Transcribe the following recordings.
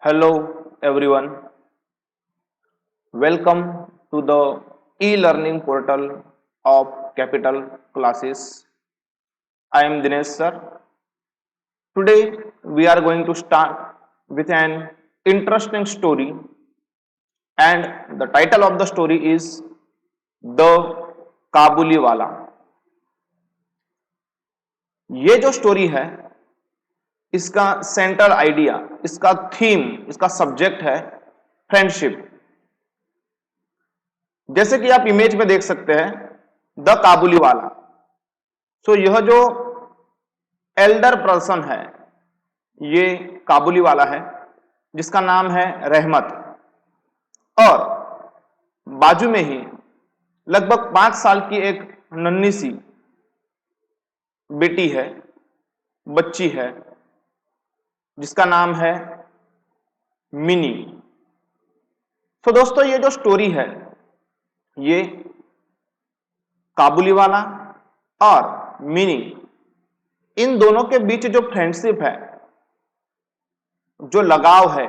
Hello everyone, welcome to the e-learning portal of Capital Classes. I am Dinesh sir. Today we are going to start with an interesting story and the title of the story is The काबुली वाला। ये जो story है इसका central idea, इसका theme, इसका subject है friendship. जैसे कि आप इमेज में देख सकते हैं द काबुली वाला। यह जो एल्डर पर्सन है ये काबुली वाला है जिसका नाम है रहमत, और बाजू में ही लगभग 5 साल की एक नन्ही सी बेटी है, बच्ची है जिसका नाम है मिनी। तो दोस्तों ये जो स्टोरी है ये काबुली वाला और मिनी, इन दोनों के बीच जो फ्रेंडशिप है, जो लगाव है,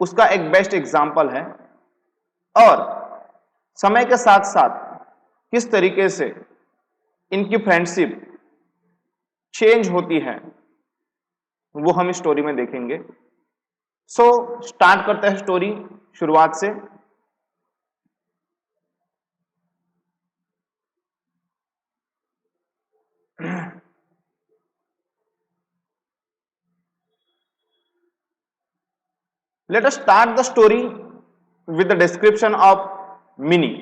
उसका एक बेस्ट एग्जाम्पल है। और समय के साथ साथ किस तरीके से इनकी फ्रेंडशिप चेंज होती है वो हम इस स्टोरी में देखेंगे। स्टार्ट करते हैं स्टोरी शुरुआत से। Let us start the story with the description of mini.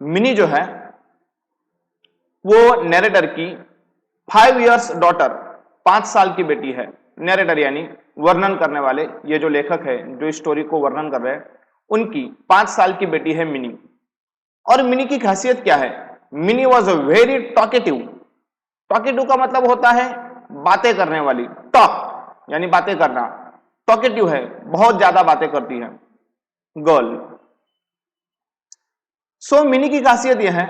Mini जो है वो नैरेटर की 5 years डॉटर, 5 साल की बेटी है। नैरेटर यानी वर्णन करने वाले, ये जो लेखक है जो इस स्टोरी को वर्णन कर रहे हैं, उनकी 5 साल की बेटी है मिनी। और मिनी की खासियत क्या है? Mini was a very talkative. Talkative का मतलब होता है बातें करने वाली, टॉक यानी बातें करना। टॉकेटिव है, बहुत ज्यादा बातें करती है गर्ल। मिनी की खासियत यह है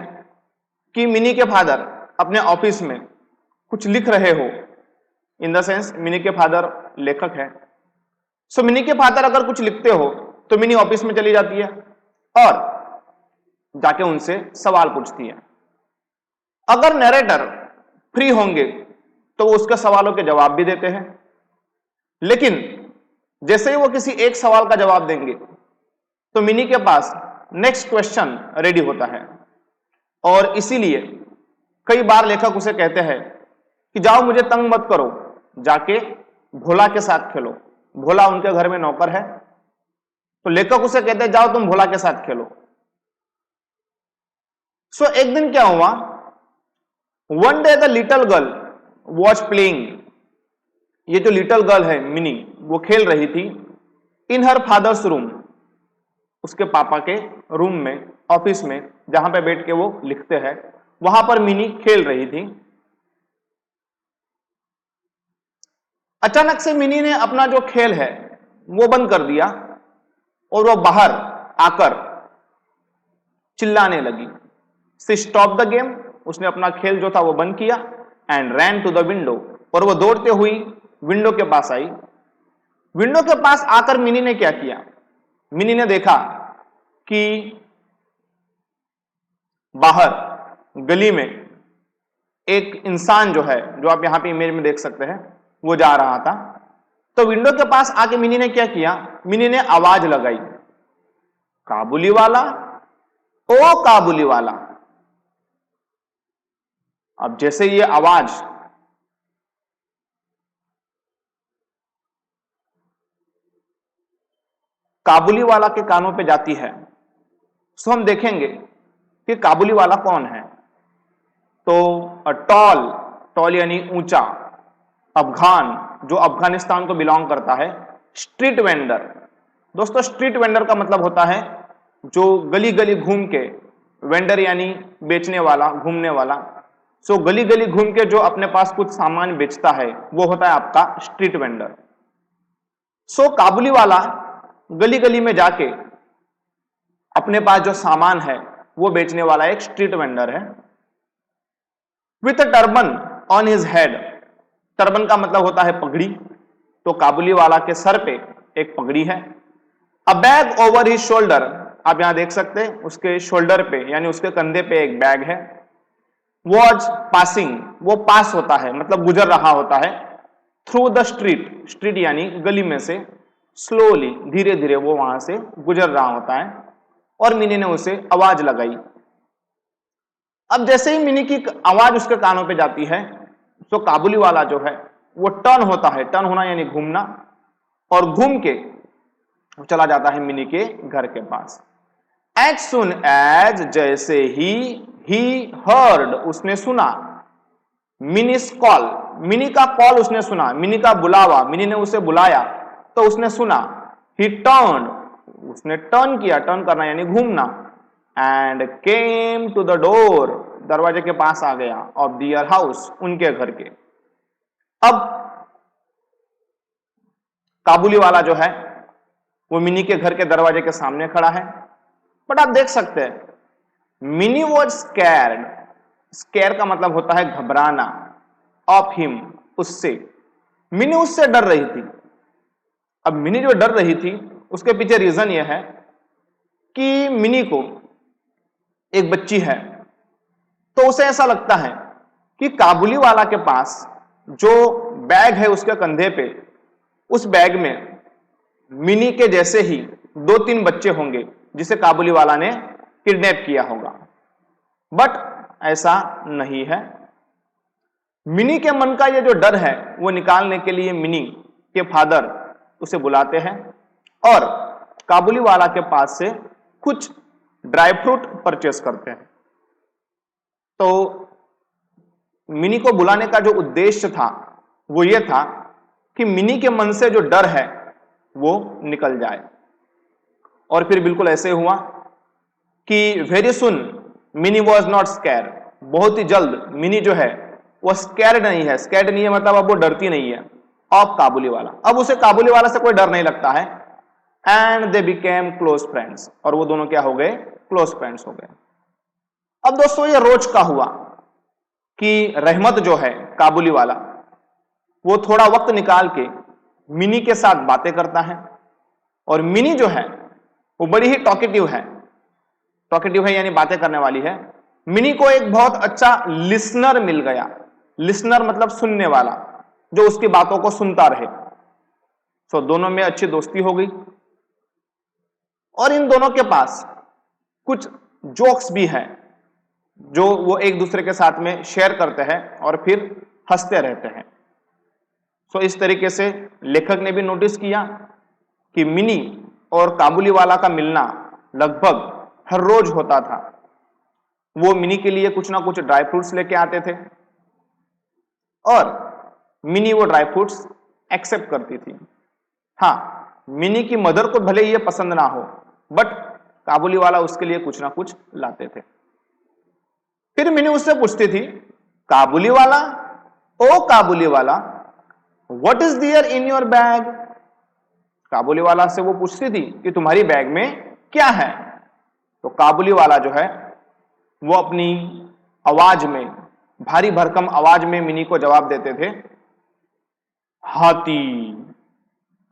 कि मिनी के फादर अपने ऑफिस में कुछ लिख रहे हो, इन द सेंस मिनी के फादर लेखक है। मिनी के फादर अगर कुछ लिखते हो तो मिनी ऑफिस में चली जाती है और जाके उनसे सवाल पूछती है। अगर नरेटर फ्री होंगे तो वो उसके सवालों के जवाब भी देते हैं, लेकिन जैसे ही वो किसी एक सवाल का जवाब देंगे तो मिनी के पास नेक्स्ट क्वेश्चन रेडी होता है। और इसीलिए कई बार लेखक उसे कहते हैं कि जाओ मुझे तंग मत करो, जाके भोला के साथ खेलो। भोला उनके घर में नौकर है, तो लेखक उसे कहते हैं जाओ तुम भोला के साथ खेलो। एक दिन क्या हुआ, one day the little girl was playing. ये जो लिटिल गर्ल है मिनी, वो खेल रही थी इन हर फादर्स रूम, उसके पापा के रूम में, ऑफिस में, जहां पे बैठ के वो लिखते हैं, वहां पर मिनी खेल रही थी। अचानक से मिनी ने अपना जो खेल है वो बंद कर दिया और वो बाहर आकर चिल्लाने लगी। शी स्टॉप द गेम, उसने अपना खेल जो था वो बंद किया and ran to the window, और वो दौड़ते हुई विंडो के पास आई। विंडो के पास आकर मिनी ने क्या किया? मिनी ने देखा कि बाहर गली में एक इंसान जो है, जो आप यहां पे इमेज में देख सकते हैं, वो जा रहा था। तो विंडो के पास आके मिनी ने क्या किया? मिनी ने आवाज लगाई, काबुली वाला, ओ काबुली वाला। अब जैसे ये आवाज काबुली वाला के कानों पे जाती है तो हम देखेंगे कि काबुली वाला कौन है। तो टॉल, टॉल यानी ऊंचा, अफगान, जो अफगानिस्तान को बिलोंग करता है, स्ट्रीट वेंडर। दोस्तों स्ट्रीट वेंडर का मतलब होता है जो गली गली घूम के, वेंडर यानी बेचने वाला, घूमने वाला। गली गली घूम के जो अपने पास कुछ सामान बेचता है वो होता है आपका स्ट्रीट वेंडर। काबुली वाला गली गली में जाके अपने पास जो सामान है वो बेचने वाला एक स्ट्रीट वेंडर है। With a turban on his head, turban का मतलब होता है पगड़ी, तो काबुली वाला के सर पे एक पगड़ी है। अ बैग ओवर हिज शोल्डर, आप यहां देख सकते हैं उसके शोल्डर पे यानी उसके कंधे पे एक बैग है। वॉज पासिंग, वो पास होता है मतलब गुजर रहा होता है। थ्रू द स्ट्रीट, स्ट्रीट यानी गली में से, स्लोली धीरे धीरे वो वहां से गुजर रहा होता है और मिनी ने उसे आवाज लगाई। अब जैसे ही मिनी की आवाज उसके कानों पे जाती है तो काबुली वाला जो है वो टर्न होता है, टर्न होना यानी घूमना, और घूम के चला जाता है मिनी के घर के पास। एज सुन एज, जैसे ही हर्ड, उसने सुना, मिनीस कॉल, मिनी का कॉल उसने सुना, मिनी का बुलावा, मिनी ने उसे बुलाया तो उसने सुना। ही टर्न, उसने टर्न किया, टर्न करना यानी घूमना, and came to the door, दरवाजे के पास आ गया, ऑफ दियर हाउस, उनके घर के। अब काबुली वाला जो है वो मिनी के घर के दरवाजे के सामने खड़ा है, बट आप देख सकते हैं मिनी वॉज स्कैर्ड, स्केयर का मतलब होता है घबराना, ऑफ हिम, उससे, मिनी उससे डर रही थी। अब मिनी जो डर रही थी उसके पीछे रीजन यह है कि मिनी को एक बच्ची है, तो उसे ऐसा लगता है कि काबुली वाला के पास जो बैग है उसके कंधे पे, उस बैग में मिनी के जैसे ही 2-3 बच्चे होंगे जिसे काबुली वाला ने किडनैप किया होगा, बट ऐसा नहीं है। मिनी के मन का ये जो डर है वो निकालने के लिए मिनी के फादर उसे बुलाते हैं और काबुली वाला के पास से कुछ ड्राई फ्रूट परचेस करते हैं। तो मिनी को बुलाने का जो उद्देश्य था वो ये था कि मिनी के मन से जो डर है वो निकल जाए, और फिर बिल्कुल ऐसे हुआ कि very soon mini was not scare, बहुत ही जल्द मिनी जो है वो स्कैर्ड नहीं है, स्कैर्ड नहीं है मतलब अब वो डरती नहीं है ऑफ काबुली वाला, अब उसे काबुली वाला से कोई डर नहीं लगता है। And they became close friends, और वो दोनों क्या हो गए, क्लोज फ्रेंड्स हो गए। अब दोस्तों ये रोज का हुआ कि रहमत जो है काबुली वाला वो थोड़ा वक्त निकाल के मिनी के साथ बातें करता है, और मिनी जो है वो बड़ी ही टॉकेटिव है, टॉकेटिव है यानी बातें करने वाली है। मिनी को एक बहुत अच्छा लिसनर मिल गया, लिसनर मतलब सुनने वाला, जो उसकी बातों को सुनता रहे। सो दोनों में अच्छी दोस्ती हो गई, और इन दोनों के पास कुछ जोक्स भी हैं जो वो एक दूसरे के साथ में शेयर करते हैं और फिर हंसते रहते हैं। सो इस तरीके से लेखक ने भी नोटिस किया कि मिनी और काबुली वाला का मिलना लगभग हर रोज होता था। वो मिनी के लिए कुछ ना कुछ ड्राई फ्रूट्स लेके आते थे और मिनी वो ड्राई फ्रूट्स एक्सेप्ट करती थी। हाँ, मिनी की मदर को भले ये पसंद ना हो, बट काबुली वाला उसके लिए कुछ ना कुछ लाते थे। फिर मिनी उससे पूछती थी, काबुली वाला, ओ Kabuliwala, what is there in your bag? Kabuliwala से वो पूछती थी कि तुम्हारी बैग में क्या है? तो काबुली वाला जो है वो अपनी आवाज में, भारी भरकम आवाज में मिनी को जवाब देते थे, हाथी,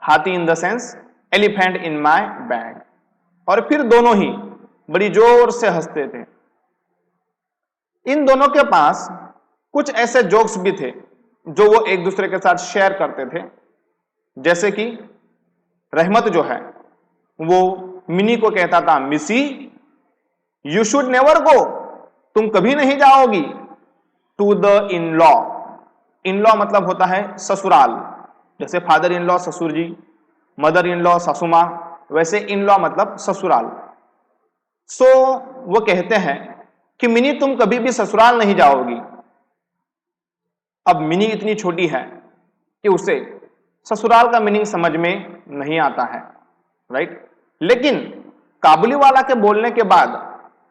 हाथी in the sense elephant in my bag. और फिर दोनों ही बड़ी जोर से हंसते थे। इन दोनों के पास कुछ ऐसे जोक्स भी थे जो वो एक दूसरे के साथ शेयर करते थे, जैसे कि रहमत जो है वो मिनी को कहता था, मिसी यू शुड नेवर गो, तुम कभी नहीं जाओगी, to the in law, in law मतलब होता है ससुराल, जैसे फादर इन लॉ ससुर जी, मदर इन लॉ ससुमा, वैसे इन लॉ मतलब ससुराल। सो वो कहते हैं कि मिनी तुम कभी भी ससुराल नहीं जाओगी। अब मिनी इतनी छोटी है कि उसे ससुराल का मीनिंग समझ में नहीं आता है, राइट। लेकिन काबुली वाला के बोलने के बाद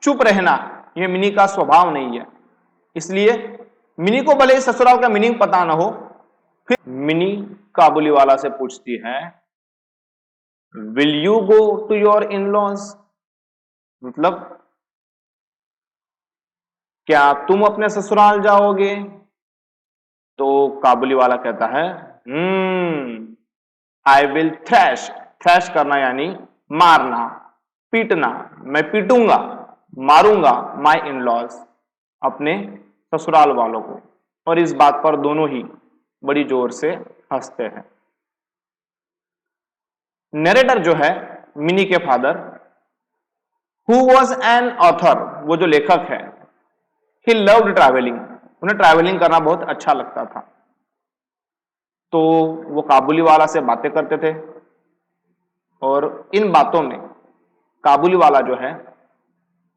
चुप रहना यह मिनी का स्वभाव नहीं है, इसलिए मिनी को भले ही ससुराल का मीनिंग पता ना हो, फिर मिनी काबुली वाला से पूछती है, will you go to your in laws, मतलब क्या तुम अपने ससुराल जाओगे? तो काबुली वाला कहता है, आई विल थ्रैश, थ्रैश करना यानी मारना, पीटना, मैं पीटूंगा, मारूंगा माई इन लॉज, अपने ससुराल वालों को। और इस बात पर दोनों ही बड़ी जोर से हंसते हैं। नरेटर जो है मिनी के father, who was an author, वो जो लेखक है, ही लव्ड ट्रैवलिंग, उन्हें ट्रैवलिंग करना बहुत अच्छा लगता था। तो वो काबुली वाला से बातें करते थे और इन बातों में काबुली वाला जो है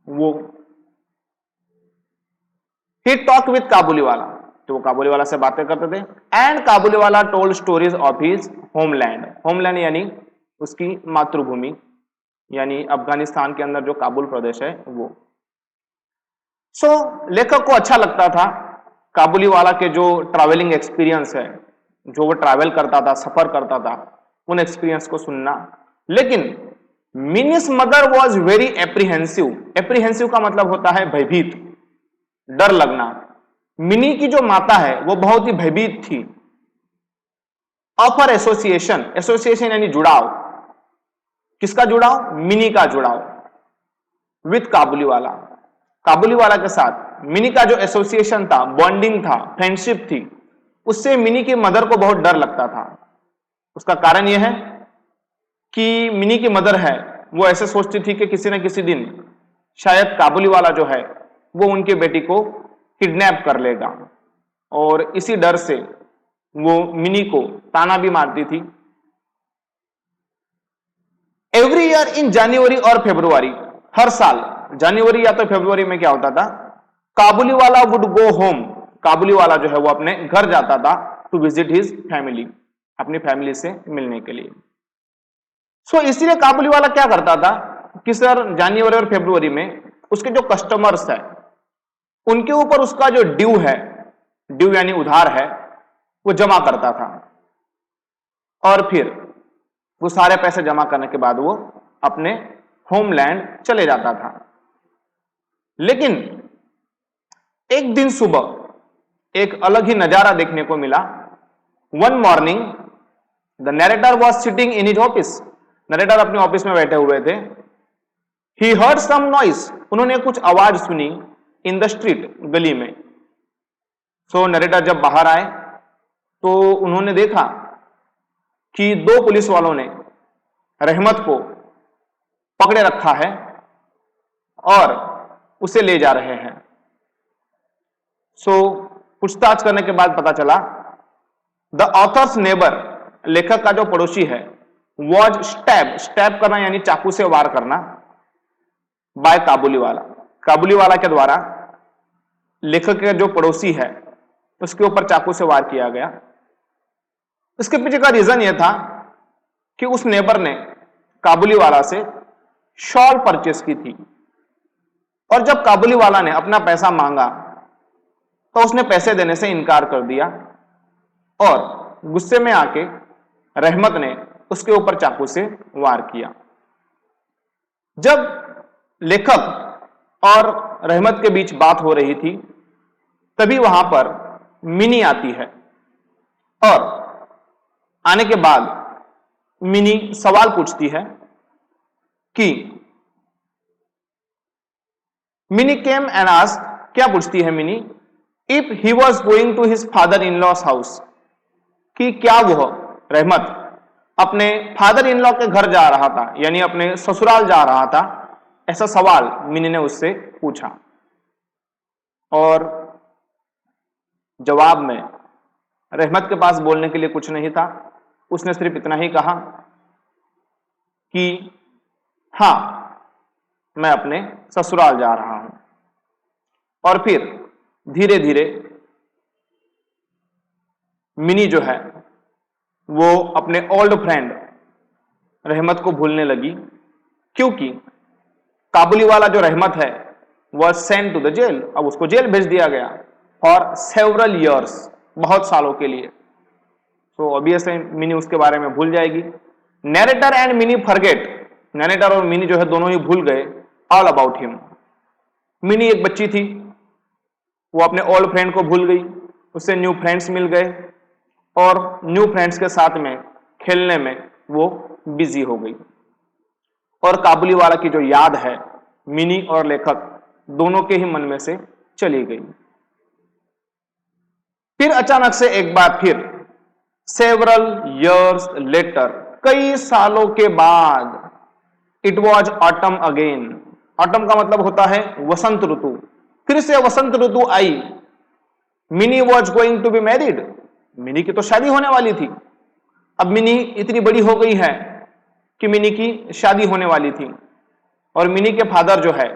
वो ही टॉक विथ काबुली वाला, तो वो काबुली वाला से बातें करते थे। एंड काबुली वाला told stories of his homeland, homeland यानी उसकी मातृभूमि, यानी अफगानिस्तान के अंदर जो काबुल प्रदेश है वो। सो लेखक को अच्छा लगता था काबुली वाला के जो ट्रैवलिंग एक्सपीरियंस है, जो वो ट्रैवल करता था, सफर करता था, उन एक्सपीरियंस को सुनना। लेकिन Mini's mother was very apprehensive, apprehensive का मतलब होता है भयभीत, डर लगना। मिनी की जो माता है वो बहुत ही भयभीत थी। ऑफर एसोसिएशन, एसोसिएशन यानी जुड़ाव, किसका जुड़ाव? मिनी का जुड़ाव विथ काबुली वाला, काबुली वाला के साथ मिनी का जो एसोसिएशन था, बॉन्डिंग था, फ्रेंडशिप थी, उससे मिनी की मदर को बहुत डर लगता था। उसका कारण यह है कि मिनी की मदर है वो ऐसे सोचती थी कि किसी न किसी दिन शायद काबुली वाला जो है वो उनकी बेटी को किडनैप कर लेगा, और इसी डर से वो मिनी को ताना भी मारती थी। एवरी ईयर इन जनवरी और फरवरी, हर साल जनवरी या तो फरवरी में क्या होता था, काबुली वाला वुड गो होम, काबुली वाला जो है वो अपने घर जाता था टू विजिट हिज फैमिली, अपनी फैमिली से मिलने के लिए। सो इसीलिए काबुली वाला क्या करता था कि सर जनवरी और फरवरी में उसके जो कस्टमर्स है उनके ऊपर उसका जो ड्यू है, ड्यू यानी उधार है, वो जमा करता था, और फिर वो सारे पैसे जमा करने के बाद वो अपने होमलैंड चले जाता था। लेकिन एक दिन सुबह एक अलग ही नजारा देखने को मिला। One morning the narrator was sitting in his office, narrator अपने ऑफिस में बैठे हुए थे। ही हर्ड सम नॉइस, उन्होंने कुछ आवाज सुनी इन द स्ट्रीट, गली में। सो नरेटर जब बाहर आए तो उन्होंने देखा कि दो पुलिस वालों ने रहमत को पकड़े रखा है और उसे ले जा रहे हैं। सो पूछताछ करने के बाद पता चला द ऑथर्स नेबर, लेखक का जो पड़ोसी है, वॉज स्टैब, स्टैब करना यानी चाकू से वार करना, बाय काबुली वाला, काबुली वाला के द्वारा लेखक के जो पड़ोसी है उसके ऊपर चाकू से वार किया गया। इसके पीछे का रीजन यह था कि उस नेबर ने काबुली वाला से शॉल परचेस की थी, और जब काबुली वाला ने अपना पैसा मांगा तो उसने पैसे देने से इनकार कर दिया, और गुस्से में आके रहमत ने उसके ऊपर चाकू से वार किया। जब लेखक और रहमत के बीच बात हो रही थी तभी वहां पर मिनी आती है, और आने के बाद मिनी सवाल पूछती है कि मिनी केम एंड आस्क्ड, क्या पूछती है Mini, if he was going to his father in law's house, कि क्या वह रहमत अपने फादर इन लॉ के घर जा रहा था, यानी अपने ससुराल जा रहा था, ऐसा सवाल मिनी ने उससे पूछा। और जवाब में रहमत के पास बोलने के लिए कुछ नहीं था, उसने सिर्फ इतना ही कहा कि हां मैं अपने ससुराल जा रहा हूं। और फिर धीरे धीरे मिनी जो है वो अपने ओल्ड फ्रेंड रहमत को भूलने लगी, क्योंकि काबुली वाला जो रहमत है वह सेंट टू द जेल, अब उसको जेल भेज दिया गया फॉर सेवरल ईयर्स, बहुत सालों के लिए। तो ऑब्वियसली मिनी उसके बारे में भूल जाएगी। Narrator and mini forget, narrator और मिनी जो है दोनों ही भूल गए ऑल अबाउट हिम। मिनी एक बच्ची थी, वो अपने ओल्ड फ्रेंड को भूल गई, उससे न्यू फ्रेंड्स मिल गए और न्यू फ्रेंड्स के साथ में खेलने में वो बिजी हो गई और काबुली वाला की जो याद है मिनी और लेखक दोनों के ही मन में से चली गई। फिर अचानक से एक बार फिर सेवरल इयर्स लेटर, कई सालों के बाद, it was autumn again. Autumn का मतलब होता है वसंत ऋतु। फिर से वसंत ऋतु आई। Mini was going to be married, Mini की तो शादी होने वाली थी। अब मिनी इतनी बड़ी हो गई है कि मिनी की शादी होने वाली थी और मिनी के फादर जो है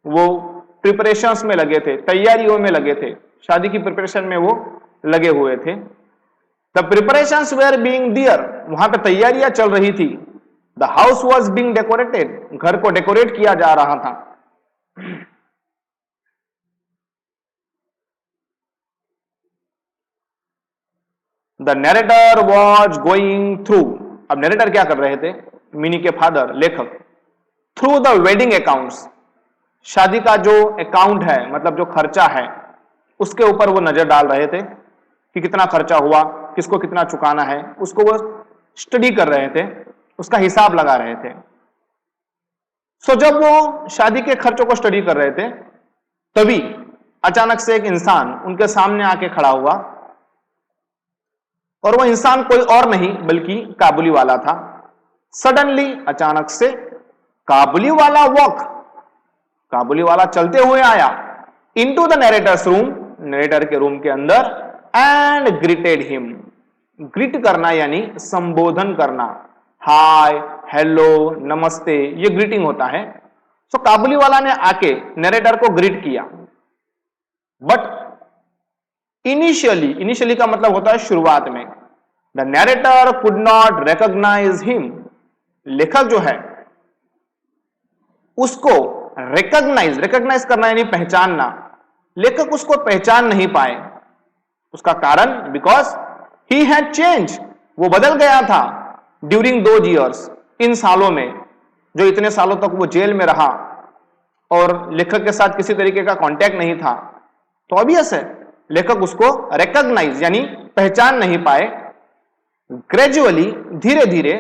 वो प्रिपरेशंस में लगे थे, तैयारियों में लगे थे, शादी की प्रिपरेशन में वो लगे हुए थे। द प्रिपरेशंस वेर बीइंग दियर, वहां पे तैयारियां चल रही थी। The house was being decorated, घर को डेकोरेट किया जा रहा था। The narrator was going through, अब नरेटर क्या कर रहे थे, मिनी के फादर लेखक, थ्रू द वेडिंग अकाउंट्स, शादी का जो अकाउंट है मतलब जो खर्चा है उसके ऊपर वो नजर डाल रहे थे कि कितना खर्चा हुआ, किसको कितना चुकाना है, उसको वो स्टडी कर रहे थे, उसका हिसाब लगा रहे थे। सो जब वो शादी के खर्चों को स्टडी कर रहे थे तभी अचानक से एक इंसान उनके सामने आके खड़ा हुआ और वो इंसान कोई और नहीं बल्कि काबुली वाला था। सडनली, अचानक से, काबुली वाला वॉक, काबुली वाला चलते हुए आया into the narrator's room, narrator के रूम के अंदर, एंड ग्रीटेड हिम। ग्रीट करना यानी संबोधन करना, हाय, हेलो, नमस्ते, ये ग्रीटिंग होता है। सो काबुली वाला ने आके नरेटर को ग्रीट किया। बट इनिशियली का मतलब होता है शुरुआत में, the narrator could not recognise him, लेखक जो है उसको रिकॉग्नाइज करना यानी पहचानना, लेखक उसको पहचान नहीं पाए। उसका कारण, बिकॉज ही हैड चेंज, वो बदल गया था ड्यूरिंग दोज इयर्स, इन सालों में, जो इतने सालों तक वो जेल में रहा और लेखक के साथ किसी तरीके का कांटेक्ट नहीं था। तो ऑब्वियस है लेखक उसको रिकॉग्नाइज यानी पहचान नहीं पाए। ग्रेजुअली, धीरे धीरे,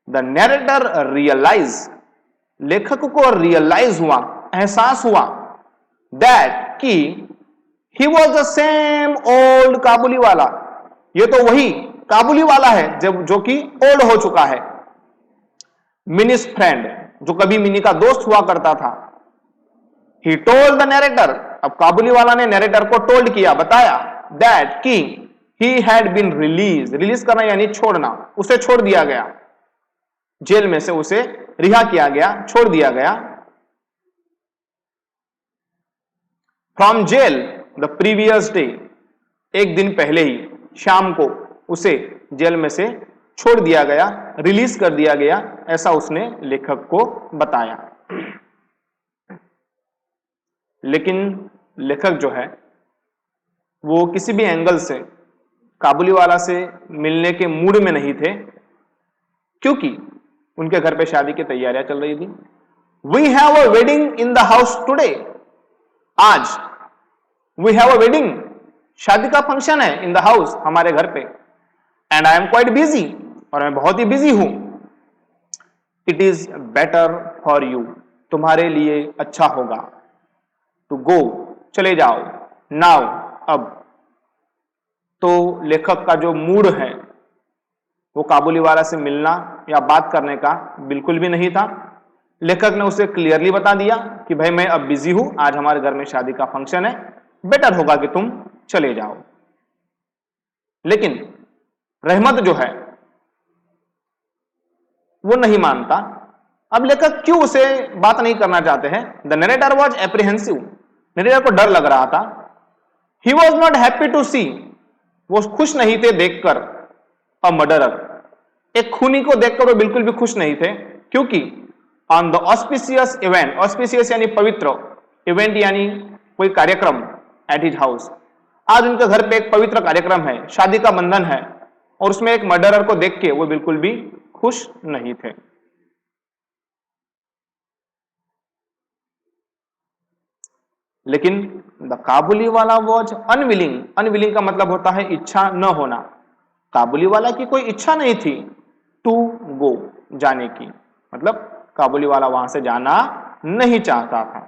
द नरेटर रियलाइज, लेखक को रियलाइज हुआ, एहसास हुआ, दैट कि he was the same old Kabuliwala, ये तो वही काबुली वाला है जब जो कि ओल्ड हो चुका है, मिनीस फ्रेंड, जो कभी मिनी का दोस्त हुआ करता था। ही टोल्ड द नरेटर, अब काबुली वाला ने नरेटर को टोल्ड किया, बताया, दैट कि he had been release, release करना यानी छोड़ना, उसे छोड़ दिया गया, जेल में से उसे रिहा किया गया, छोड़ दिया गया। From jail the previous day, एक दिन पहले ही, शाम को उसे जेल में से छोड़ दिया गया, रिलीज कर दिया गया, ऐसा उसने लेखक को बताया। लेकिन लेखक जो है वो किसी भी एंगल से काबुली वाला से मिलने के मूड में नहीं थे, क्योंकि उनके घर पे शादी की तैयारियां चल रही थी। We have a wedding in the house today, आज वी हैव अ वेडिंग, शादी का फंक्शन है इन द हाउस, हमारे घर पे, and I am quite busy, और मैं बहुत ही बिजी हूं। It is better for you, तुम्हारे लिए अच्छा होगा, टू गो, चले जाओ, नाउ, अब। तो लेखक का जो मूड है वो काबुली वाला से मिलना या बात करने का बिल्कुल भी नहीं था। लेखक ने उसे क्लियरली बता दिया कि भाई मैं अब बिजी हूं, आज हमारे घर में शादी का फंक्शन है, बेटर होगा कि तुम चले जाओ। लेकिन रहमत जो है वो नहीं मानता। अब लेखक क्यों उसे बात नहीं करना चाहते हैं? The narrator was apprehensive, narrator को डर लग रहा था। He was not happy to see, वो खुश नहीं थे देखकर अ मर्डरर, एक खूनी को देखकर वो बिल्कुल भी खुश नहीं थे, क्योंकि on the auspicious event, auspicious यानी पवित्र, इवेंट यानी कोई कार्यक्रम, एट हिज हाउस, आज उनके घर पे एक पवित्र कार्यक्रम है, शादी का बंधन है, और उसमें एक मर्डरर को देख के वो बिल्कुल भी खुश नहीं थे। लेकिन द काबुली वाला वॉज अनविलिंग, अनविलिंग का मतलब होता है इच्छा न होना, काबुलीवाला की कोई इच्छा नहीं थी टू गो, जाने की, मतलब काबुलीवाला वहां से जाना नहीं चाहता था।